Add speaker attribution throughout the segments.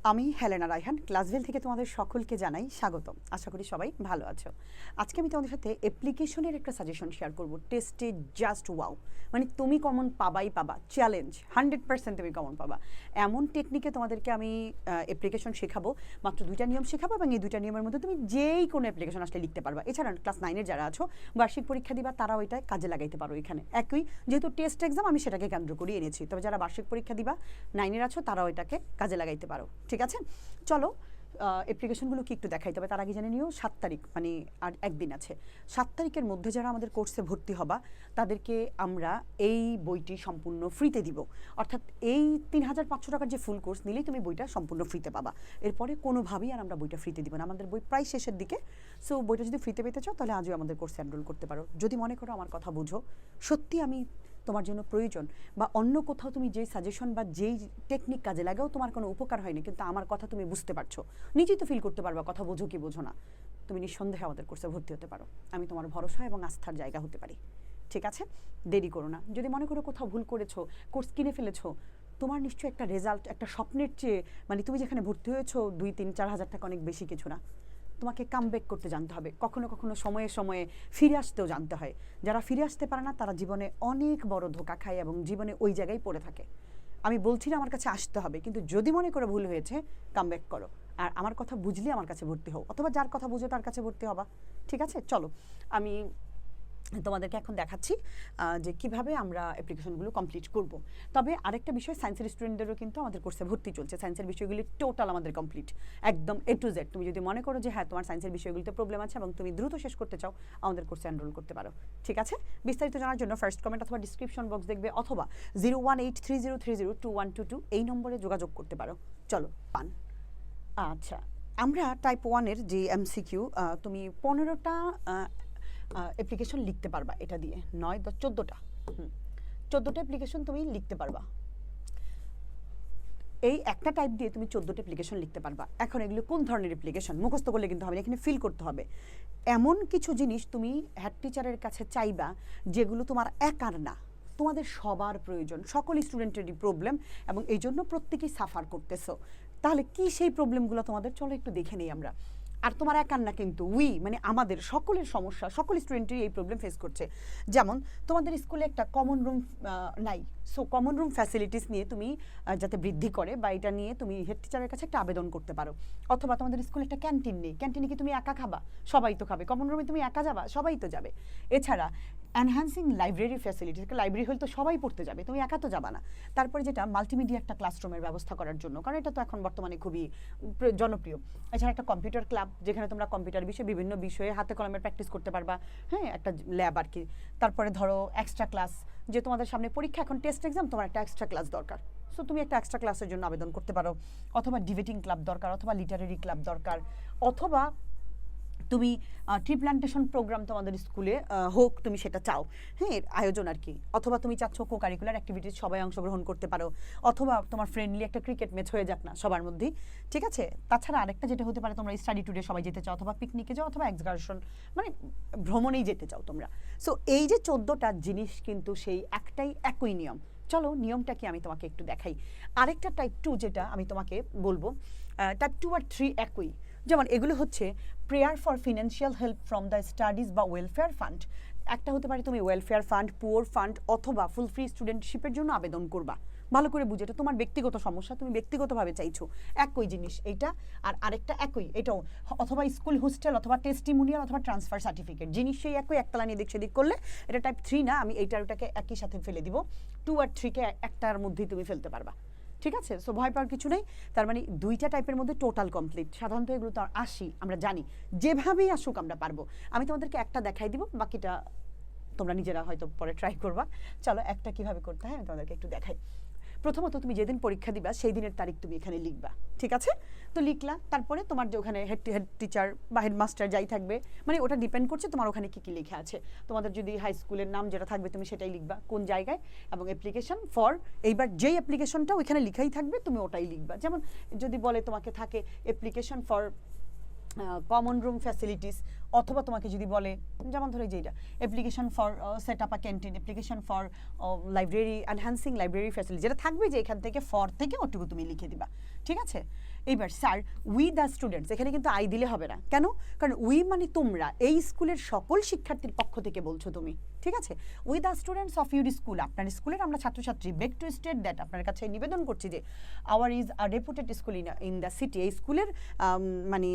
Speaker 1: আমি হেলেনা রায়হান ক্লাসভেল থেকে তোমাদের সকলকে জানাই স্বাগতম। আশা করি সবাই ভালো আছো। আজকে আমি তোমাদের সাথে অ্যাপ্লিকেশনের একটা সাজেশন শেয়ার করব। টেস্টে জাস্ট ওয়াও, মানে তুমি কমন পাবাই পাবা, চ্যালেঞ্জ 100% তুমি কমন পাবা। এমন টেকনিকে তোমাদেরকে আমি অ্যাপ্লিকেশন শেখাবো, মাত্র 2টা নিয়ম শেখাবো এবং এই 2টা নিয়মের মধ্যে তুমি যেই কোনো অ্যাপ্লিকেশন আসলে লিখতে পারবা। এছাড়া ক্লাস 9-এর যারা আছো, বার্ষিক পরীক্ষা দিবা, তারাও এটা কাজে লাগাইতে পারো। এখানে একই, যেহেতু টেস্ট এক্সাম আমি সেটাকে কেন্দ্র করে এনেছি, তবে যারা বার্ষিক পরীক্ষা দিবা 9-এর আছো তারাও এটাকে কাজে লাগাইতে পারো। ঠিক আছে, চলো অ্যাপ্লিকেশনগুলো কি একটু দেখাই। তবে তার আগে জেনে নিও 7 তারিখ, মানে আর একদিন আছে। 7 তারিখের মধ্যে যারা আমাদের কোর্সে ভর্তি হবা তাদেরকে আমরা এই বইটি সম্পূর্ণ ফ্রিতে দিব। অর্থাৎ এই 3500 টাকার যে ফুল কোর্স নিলেই তুমি বইটা সম্পূর্ণ ফ্রিতে পাবা। এরপরে কোনোভাবেই আর আমরা বইটা ফ্রিতে দিব না, আমাদের বই প্রায় শেষের দিকে। সো বইটা যদি ফ্রিতে পেতে চাও তাহলে আজও আমাদের কোর্সে এনরোল করতে পারো। যদি মনে করো আমার কথা বুঝো, সত্যি আমি তোমার জন্য প্রয়োজন, বা অন্য কোথাও তুমি যেই সাজেশন বা যেই টেকনিক কাজে লাগাও তোমার কোনো উপকার হয়নি, কিন্তু আমার কথা তুমি বুঝতে পারছো, নিজেই তো ফিল করতে পারবা কথা বোঝো কি বোঝো না, তুমি নিঃসন্দেহে আমাদের কোর্সে ভর্তি হতে পারো। আমি তোমার ভরসা এবং আস্থার জায়গা হতে পারি। ঠিক আছে, দেরি করো না। যদি মনে করো কোথাও ভুল করেছো, কোর্স কিনে ফেলেছো, তোমার নিশ্চয়ই একটা রেজাল্ট, একটা স্বপ্নের চেয়ে, মানে তুমি যেখানে ভর্তি হয়েছো 2-3-4 হাজার টাকা অনেক বেশি কিছু না। তোমাকে কামব্যাক করতে জানতে হবে, কখনো কখনো সময়ে সময়ে ফিরে আসতেও জানতে হয়। যারা ফিরে আসতে পারে না তারা জীবনে অনেক বড় ধোঁকা খায় এবং জীবনে ওই জায়গায় পড়ে থাকে। আমি বলছি না আমার কাছে আসতে হবে, কিন্তু যদি মনে করে ভুল হয়েছে কামব্যাক করো। আর আমার কথা বুঝলে আমার কাছে ভর্তি হও, অথবা যার কথা বুঝো তার কাছে ভর্তি হবা। ঠিক আছে, চলো আমি তোমাদেরকে এখন দেখাচ্ছি যে কিভাবে আমরা অ্যাপ্লিকেশনগুলো কমপ্লিট করব। তবে আরেকটা বিষয়, সায়েন্সের স্টুডেন্টদেরও কিন্তু আমাদের কোর্সে ভর্তি চলছে। সায়েন্সের বিষয়গুলি টোটাল আমাদের কমপ্লিট, একদম A to Z। তুমি যদি মনে করো যে হ্যাঁ তোমার সায়েন্সের বিষয়গুলিতে প্রবলেম আছে এবং তুমি দ্রুত শেষ করতে চাও, আমাদের কোর্সে এনরোল করতে পারো। ঠিক আছে, বিস্তারিত জানার জন্য ফার্স্ট কমেন্ট অথবা ডিসক্রিপশন বক্স দেখবে, অথবা 01830302122 এই নম্বরে যোগাযোগ করতে পারো। চলো পান। আচ্ছা, আমরা টাইপ 1-এর যে MCQ, তুমি 15টা অ্যাপ্লিকেশন লিখতে পারবা এটা দিয়ে, 9-14টা 14টা অ্যাপ্লিকেশন তুমি লিখতে পারবা। এই একটা টাইপ দিয়ে তুমি 14টা অ্যাপ্লিকেশন লিখতে পারবা। এখন এগুলো কোন ধরনের অ্যাপ্লিকেশন মুখস্থ করলে কিন্তু হবে না, এখানে ফিল করতে হবে। এমন কিছু জিনিস তুমি হেড টিচারের কাছে চাইবা যেগুলো তোমার একার না, তোমাদের সবার প্রয়োজন, সকল স্টুডেন্টেরই প্রবলেম, এবং এই জন্য প্রত্যেকেই সাফার করতেছো। তাহলে কি সেই প্রবলেমগুলো তোমাদের, চলো একটু দেখে নিই আমরা। আর তোমার একার না কিন্তু, মানে আমাদের সকলের সমস্যা, সকল স্টুডেন্টই এই প্রবলেম ফেস করছে। যেমন তোমাদের স্কুলে একটা কমন রুম নাই, সো কমন রুম ফ্যাসিলিটিস নিয়ে তুমি যাতে বৃদ্ধি করে, বা এটা নিয়ে তুমি হেড টিচারের কাছে একটা আবেদন করতে পারো। অথবা তোমাদের স্কুলে একটা ক্যান্টিন নেই, ক্যান্টিনে কি তুমি একা খাবা? সবাই তো খাবে। কমন রুমে তুমি একা যাবা? সবাই তো যাবে। এছাড়া এনহ্যান্সিং লাইব্রেরি ফ্যাসিলিটিস, লাইব্রেরি হলে তো সবাই পড়তে যাবে, তুমি একা তো যাবা না। তারপরে যেটা মাল্টিমিডিয়া একটা ক্লাসরুমের ব্যবস্থা করার জন্য, কারণ এটা তো এখন বর্তমানে খুবই জনপ্রিয়। এছাড়া একটা কম্পিউটার ক্লাব, যেখানে তোমরা কম্পিউটার বিষয়ে বিভিন্ন বিষয়ে হাতে কলমের প্র্যাকটিস করতে পারবা। হ্যাঁ, একটা ল্যাব আর কি। তারপরে ধরো এক্সট্রা ক্লাস, যে তোমাদের সামনে পরীক্ষা, এখন টেস্ট এক্সাম, তোমার একটা এক্সট্রা ক্লাস দরকার, সো তুমি একটা এক্সট্রা ক্লাসের জন্য আবেদন করতে পারো। অথবা ডিবেটিং ক্লাব দরকার, অথবা লিটারেরি ক্লাব দরকার, অথবা তুমি ট্রি প্ল্যান্টেশন প্রোগ্রাম তোমাদের স্কুলে হোক, তুমি সেটা চাও, হ্যাঁ, আয়োজন আর কি। অথবা তুমি চাচ্ছ কো কারিকুলার অ্যাক্টিভিটিস সবাই অংশগ্রহণ করতে পারো, অথবা তোমার ফ্রেন্ডলি একটা ক্রিকেট ম্যাচ হয়ে যাক না সবার মধ্যেই। ঠিক আছে, তাছাড়া আরেকটা যেটা হতে পারে, তোমরা স্টাডি ট্যুরে সবাই যেতে চাও, অথবা পিকনিকে যাও, অথবা এক্সকারশন, মানে ভ্রমণেই যেতে চাও তোমরা। সো এই যে 14টা জিনিস কিন্তু সেই একই নিয়ম। চলো নিয়মটা কি আমি তোমাকে একটু দেখাই। আরেকটা টাইপ 2 যেটা আমি তোমাকে বলবো, টাইপ 2 আর 3 একই। যেমন এগুলো হচ্ছে prayer for financial help from the studies বা ওয়েলফেয়ার ফান্ড। একটা হতে পারে তুমি ওয়েলফেয়ার ফান্ড, পুয়ার ফান্ড, অথবা ফুল ফ্রি স্টুডেন্টশিপের জন্য আবেদন করবা। ভালো করে বুঝে, এটা তোমার ব্যক্তিগত সমস্যা, তুমি ব্যক্তিগতভাবে চাইছো। একই জিনিস এইটা, আর আরেকটা একই এটাও, অথবা স্কুল হোস্টেল, অথবা টেস্টিমোনিয়াল, অথবা ট্রান্সফার সার্টিফিকেট, জিনিস সেই একই, একতলা নিয়ে দিক সেদিক করলে এটা টাইপ 3 না। আমি এইটার ওটাকে একই সাথে ফেলে দিব, 2 আর 3-কে একটার মধ্যেই তুমি ফেলতে পারবা। ঠিক আছে, সো ভয় পাওয়ার কিছু নেই। তার মানে 2টা টাইপের মধ্যে টোটাল কমপ্লিট। সাধারণত এগুলো তো 80 আমরা জানি, যেভাবেই আসুক আমরা পারবো। আমি তোমাদেরকে একটা দেখাই দিব, বাকিটা তোমরা নিজেরা হয়তো পরে ট্রাই করবা। চলো একটা কিভাবে করতে হয় আমি তোমাদেরকে একটু দেখাই। প্রথমত তুমি যেদিন পরীক্ষা দিবা সেই দিনের তারিখ তুমি এখানে লিখবা। ঠিক আছে, তো লিখলা, তারপরে তোমার যে ওখানে হেড টিচার বা হেডমাস্টার যাই থাকবে, মানে ওটা ডিপেন্ড করছে তোমার ওখানে কী কী লেখা আছে। তোমাদের যদি হাই স্কুলের নাম যেটা থাকবে তুমি সেটাই লিখবা, কোন জায়গায়, এবং অ্যাপ্লিকেশন ফর, এইবার যেই অ্যাপ্লিকেশনটা ওইখানে লিখাই থাকবে তুমি ওটাই লিখবা। যেমন যদি বলে তোমাকে থাকে application for common room facilities, অথবা তোমাকে যদি বলে যেমন ধরো যেটা application for set up a canteen, application for library, enhancing library facility, যেটা থাকবে যে এখান থেকে ফর থেকে ওটুকু তুমি লিখে দিবা, ঠিক আছে? এইবার স্যার উই দ্য স্টুডেন্টস, এখানে কিন্তু আই দিলে হবে না, কেন? কারণ উই মানে তোমরা, এই স্কুলের সকল শিক্ষার্থীর পক্ষ থেকে বলছো তুমি, ঠিক আছে? We the students of your school, আপনার স্কুলের আমরা ছাত্রছাত্রী, বেগ টু স্টেট দ্যাট, আপনার কাছে নিবেদন করছি যে our is a reputed school in the city, এই স্কুলের মানে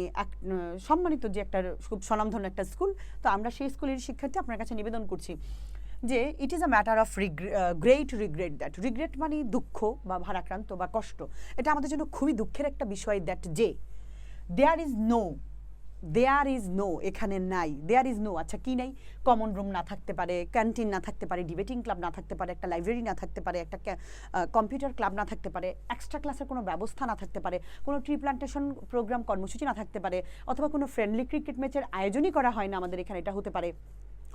Speaker 1: সম্মানিত যে একটা খুব স্বনামধন্য একটা স্কুল, তো আমরা সেই স্কুলের শিক্ষার্থী আপনার কাছে নিবেদন করছি যে it is a matter of great regret that, regret মানে দুঃখ বা ভারাক্রান্ত বা কষ্ট, এটা আমাদের জন্য খুবই দুঃখের একটা বিষয় দ্যাট যে দেয়ার ইজ নো এখানে নাই, দেয়ার ইজ নো, আচ্ছা কি নাই? কমন রুম না থাকতে পারে, ক্যান্টিন না থাকতে পারে, ডিবেটিং ক্লাব না থাকতে পারে, একটা লাইব্রেরি না থাকতে পারে, একটা কম্পিউটার ক্লাব না থাকতে পারে, এক্সট্রা ক্লাসের কোনো ব্যবস্থা না থাকতে পারে, কোনো ট্রি প্লান্টেশন প্রোগ্রাম কর্মসূচি না থাকতে পারে, অথবা কোনো ফ্রেন্ডলি ক্রিকেট ম্যাচের আয়োজনই করা হয় না আমাদের এখানে, এটা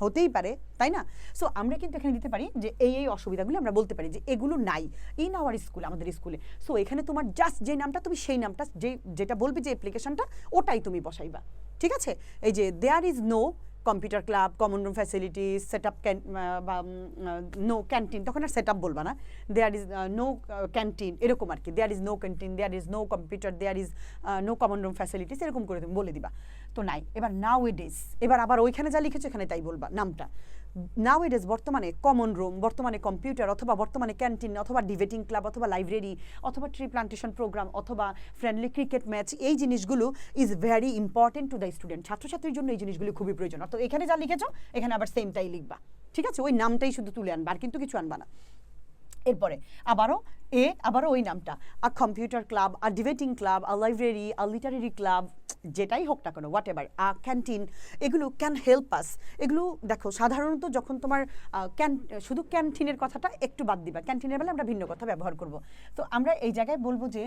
Speaker 1: হতেই পারে, তাই না? সো আমরা কিন্তু এখানে দিতে পারি যে এই অসুবিধাগুলো আমরা বলতে পারি যে এগুলো নাই ইন আওয়ার স্কুল, আমাদের স্কুলে। সো এখানে তোমার জাস্ট যে নামটা, তুমি সেই নামটা যেটা বলবে যে অ্যাপ্লিকেশনটা, ওটাই তুমি বসাইবা, ঠিক আছে? এই যে there is no computer club, common room facilities, set up বা নো ক্যান্টিন, তখন আর সেট আপ বলবা না, দেয়ার ইজ নো ক্যান্টিন, এরকম আর কি, there is no canteen, there is no computer, there is no common room facilities, এরকম করে তুমি বলে দিবা। তো নাই, এবার নাও ইট ইজ, এবার আবার ওইখানে যা লিখেছো এখানে তাই বলবা নামটা। নাও ইট ইজ বর্তমানে কমন রুম, বর্তমানে কম্পিউটার, অথবা বর্তমানে ক্যান্টিন, অথবা ডিবেটিং ক্লাব, অথবা লাইব্রেরি, অথবা ট্রি প্লান্টেশন প্রোগ্রাম, অথবা ফ্রেন্ডলি ক্রিকেট ম্যাচ, এই জিনিসগুলো is very important to the student, ছাত্রছাত্রীর জন্য এই জিনিসগুলো খুবই প্রয়োজন। তো এখানে যা লিখেছো এখানে আবার সেমটাই লিখবা, ঠিক আছে? ওই নামটাই শুধু তুলে আনবা, আর কিন্তু কিছু আনবা না। এরপরে আবারও ওই নামটা, a computer club, a debating club, a library, a literary club, যেটাই হোক না কেন, হোয়াট এভার, আ ক্যান্টিন, এগুলো ক্যান হেল্প আস। এগুলো দেখো সাধারণত যখন তোমার শুধু ক্যান্টিনের কথাটা একটু বাদ দিবা, ক্যান্টিনের বেলা আমরা ভিন্ন কথা ব্যবহার করব। তো আমরা এই জায়গায় বলবো যে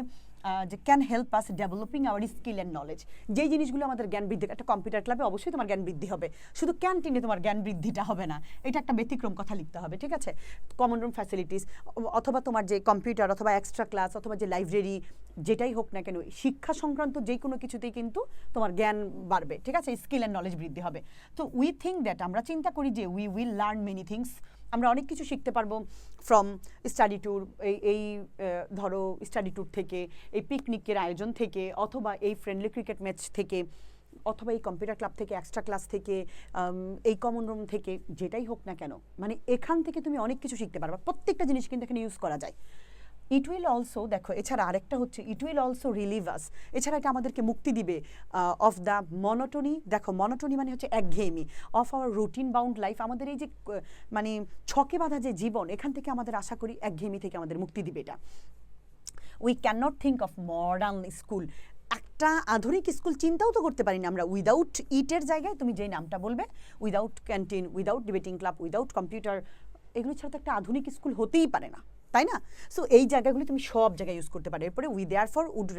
Speaker 1: can help us developing our skill and knowledge, যেই জিনিসগুলো আমাদের জ্ঞান বৃদ্ধি, একটা কম্পিউটার ক্লাবে অবশ্যই তোমার জ্ঞান বৃদ্ধি হবে, শুধু ক্যান্টিনে তোমার জ্ঞান বৃদ্ধিটা হবে না, এটা একটা ব্যতিক্রম কথা লিখতে হবে, ঠিক আছে? কমন রুম ফ্যাসিলিটিস, অথবা তোমার যে কম্পিউটার, অথবা এক্সট্রা ক্লাস, অথবা যে লাইব্রেরি, যেটাই হোক না কেন, শিক্ষা সংক্রান্ত যে কোনো কিছুতেই কিন্তু তোমার জ্ঞান বাড়বে, ঠিক আছে? স্কিল অ্যান্ড নলেজ বৃদ্ধি হবে। তো উই থিঙ্ক দ্যাট, আমরা চিন্তা করি যে we will learn many things, আমরা অনেক কিছু শিখতে পারবো ফ্রম স্টাডি ট্যুর, এই ধরো স্টাডি ট্যুর থেকে, এই পিকনিকের আয়োজন থেকে, অথবা এই ফ্রেন্ডলি ক্রিকেট ম্যাচ থেকে, অথবা এই কম্পিউটার ক্লাব থেকে, এক্সট্রা ক্লাস থেকে, এই কমন রুম থেকে, যেটাই হোক না কেন, মানে এখান থেকে তুমি অনেক কিছু শিখতে পারবা, প্রত্যেকটা জিনিস কিন্তু এখানে ইউজ করা যায়। ইট উইল অলসো, দেখো এছাড়া আরেকটা হচ্ছে ইট উইল অলসো রিলিভ আস, এছাড়া এটা আমাদেরকে মুক্তি দিবে অফ দ্য মনোটনি, দেখো মনোটনি মানে হচ্ছে একঘেয়েমি, of our routine bound life, আমাদের এই যে মানে ছকে বাঁধা যে জীবন, এখান থেকে আমাদের আশা করি একঘেয়েমি থেকে আমাদের মুক্তি দিবে এটা। We can not think of modern school, একটা আধুনিক স্কুল চিন্তাও তো করতে পারি না আমরা উইদাউট ইটের জায়গায় তুমি যেই নামটা বলবে, without canteen, without debating club, without computer, এগুলো ছাড়া তো একটা আধুনিক স্কুল হতেই পারে না, তাই না? সো এই জায়গাগুলি তুমি সব জায়গায় ইউজ করতে পারো। এরপরে we therefore would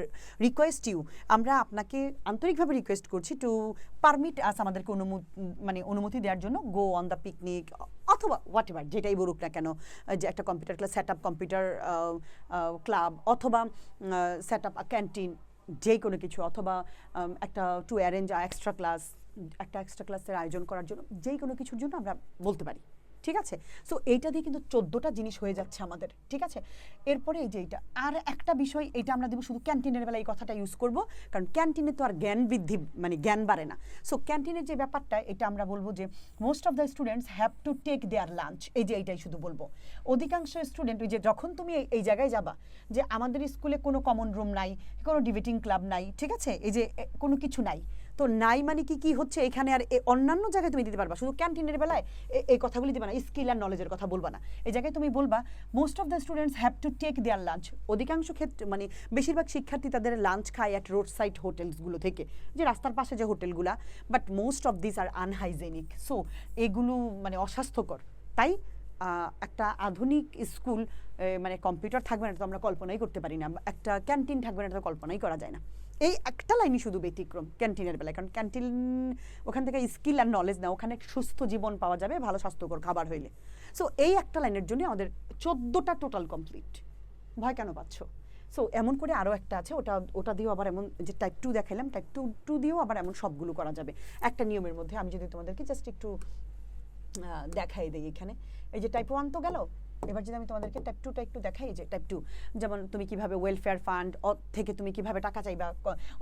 Speaker 1: request you, আমরা আপনাকে আন্তরিকভাবে রিকোয়েস্ট করছি টু পারমিট আস, আমাদেরকে অনুমতি দেওয়ার জন্য, গো অন দ্য পিকনিক, অথবা হোয়াট এভার যেটাই বলুক না কেন, যে একটা computer class, set up computer club, অথবা সেট আপ ক্যান্টিন, যে কোনো কিছু, অথবা একটা টু অ্যারেঞ্জ এক্সট্রা ক্লাসের আয়োজন করার জন্য, যেই কোনো কিছুর জন্য আমরা বলতে পারি, ঠিক আছে? সো এইটা দিয়ে কিন্তু 14টা জিনিস হয়ে যাচ্ছে আমাদের, ঠিক আছে? এরপরে এই যে এইটা আর একটা বিষয়, এটা আমরা দেবো শুধু ক্যান্টিনের বেলা এই কথাটা ইউজ করব, কারণ ক্যান্টিনে তো আর জ্ঞান বৃদ্ধি, মানে জ্ঞান বাড়ে না। সো ক্যান্টিনের যে ব্যাপারটা, এটা আমরা বলবো যে most of the students have to take their lunch, এই যে এইটাই শুধু বলবো। অধিকাংশ স্টুডেন্ট, ওই যে যখন তুমি এই জায়গায় যাবা যে আমাদের স্কুলে কোনো কমন রুম নাই, কোনো ডিবেটিং ক্লাব নাই, ঠিক আছে, এই যে কোনো কিছু নাই, তো নাই মানে কি হচ্ছে এখানে, আর অন্যান্য জায়গায় তুমি দিতে পারবা, শুধু ক্যান্টিনের বেলায় এই কথাগুলি দিবা না, স্কিল অ্যান্ড নলেজের কথা বলবা না, এই জায়গায় তুমি বলবা most of the students have to take their lunch, অধিকাংশ ক্ষেত্রে মানে বেশিরভাগ শিক্ষার্থী তাদের লাঞ্চ খায় অ্যাট রোড সাইড হোটেলসগুলো থেকে, যে রাস্তার পাশে যে হোটেলগুলা, but most of this are unhygienic, so এগুলো মানে অস্বাস্থ্যকর। তাই একটা আধুনিক স্কুল, মানে কম্পিউটার থাকবে না তো আমরা কল্পনাই করতে পারি না, একটা ক্যান্টিন থাকবে না তো কল্পনাই করা যায় না। এই একটা লাইনই শুধু ব্যতিক্রম ক্যান্টিনের বেলায়, কারণ ক্যান্টিন ওখান থেকে স্কিল আর নলেজ না, ওখানে সুস্থ জীবন পাওয়া যাবে ভালো স্বাস্থ্যকর খাবার হইলে। সো এই একটা লাইনের জন্য আমাদের 14টা টোটাল কমপ্লিট। ভয় কেন পাচ্ছ? সো এমন করে আরও একটা আছে, ওটা ওটা দিয়েও আবার এমন, যে টাইপ 2 দেখাইলাম, টাইপ 2 দিয়েও আবার এমন সবগুলো করা যাবে একটা নিয়মের মধ্যে। আমি যদি তোমাদেরকে জাস্ট একটু দেখাই দিই এখানে, এই যে টাইপ 1 তো গেল, এবার যদি আমি তোমাদেরকে টাইপ 2টা একটু দেখাই, যে টাইপ 2 যেমন তুমি কিভাবে ওয়েলফেয়ার ফান্ড থেকে তুমি কিভাবে টাকা চাইবা,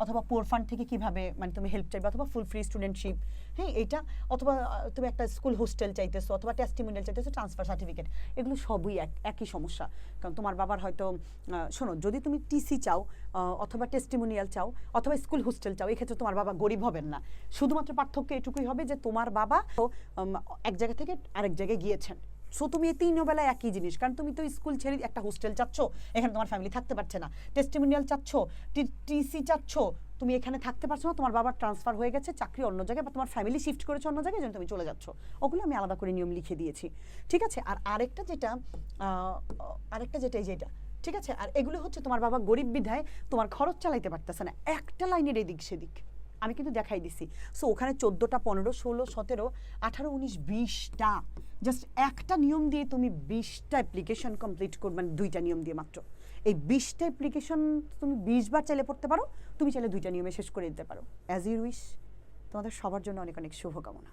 Speaker 1: অথবা পোর ফান্ড থেকে কিভাবে মানে তুমি হেল্প চাইবা, অথবা ফুল ফ্রি স্টুডেন্টশিপ, হ্যাঁ এইটা, অথবা তুমি একটা স্কুল হোস্টেল চাইতেছো, অথবা টেস্টিমোনিয়াল চাইতেছো, ট্রান্সফার সার্টিফিকেট, এগুলো সবই একই সমস্যা। কারণ তোমার বাবার হয়তো শোনো, যদি তুমি টিসি চাও, অথবা টেস্টিমোনিয়াল চাও, অথবা স্কুল হোস্টেল চাও, এক্ষেত্রে তোমার বাবা গরিব হবেন না। শুধুমাত্র পার্থক্য এটুকুই হবে যে তোমার বাবা এক জায়গা থেকে আরেক জায়গায় গিয়েছেন। সো তুমি এই তিন বেলায় একই জিনিস, কারণ তুমি তো স্কুল ছেড়ে একটা হোস্টেল চাচ্ছ, এখানে তোমার ফ্যামিলি থাকতে পারছে না, টেস্টিমোনিয়াল চাচ্ছ, টিসি চাচ্ছ, তুমি এখানে থাকতে পারছো না, তোমার বাবার ট্রান্সফার হয়ে গেছে চাকরি অন্য জায়গায়, বা তোমার ফ্যামিলি শিফট করেছে অন্য জায়গায়, যেন তুমি চলে যাচ্ছ, ওগুলো আমি আলাদা করে নিয়ম লিখে দিয়েছি, ঠিক আছে। আর আরেকটা যেটা এই যেটা, ঠিক আছে। আর এগুলো হচ্ছে তোমার বাবা গরিব বিধায় তোমার খরচ চালাইতে পারতেছে না, একটা লাইনের এদিক সেদিক আমি কিন্তু দেখাই দিছি। সো ওখানে 14টা 15 16 17 18 19 20টা, জাস্ট একটা নিয়ম দিয়ে তুমি 20টা অ্যাপ্লিকেশন কমপ্লিট করবে, মানে 2টা নিয়ম দিয়ে মাত্র। এই 20টা অ্যাপ্লিকেশন তুমি 20 বার চাইলে পড়তে পারো, তুমি চাইলে 2টা নিয়মে শেষ করে দিতে পারো। As you wish. তোমাদের সবার জন্য অনেক অনেক শুভকামনা।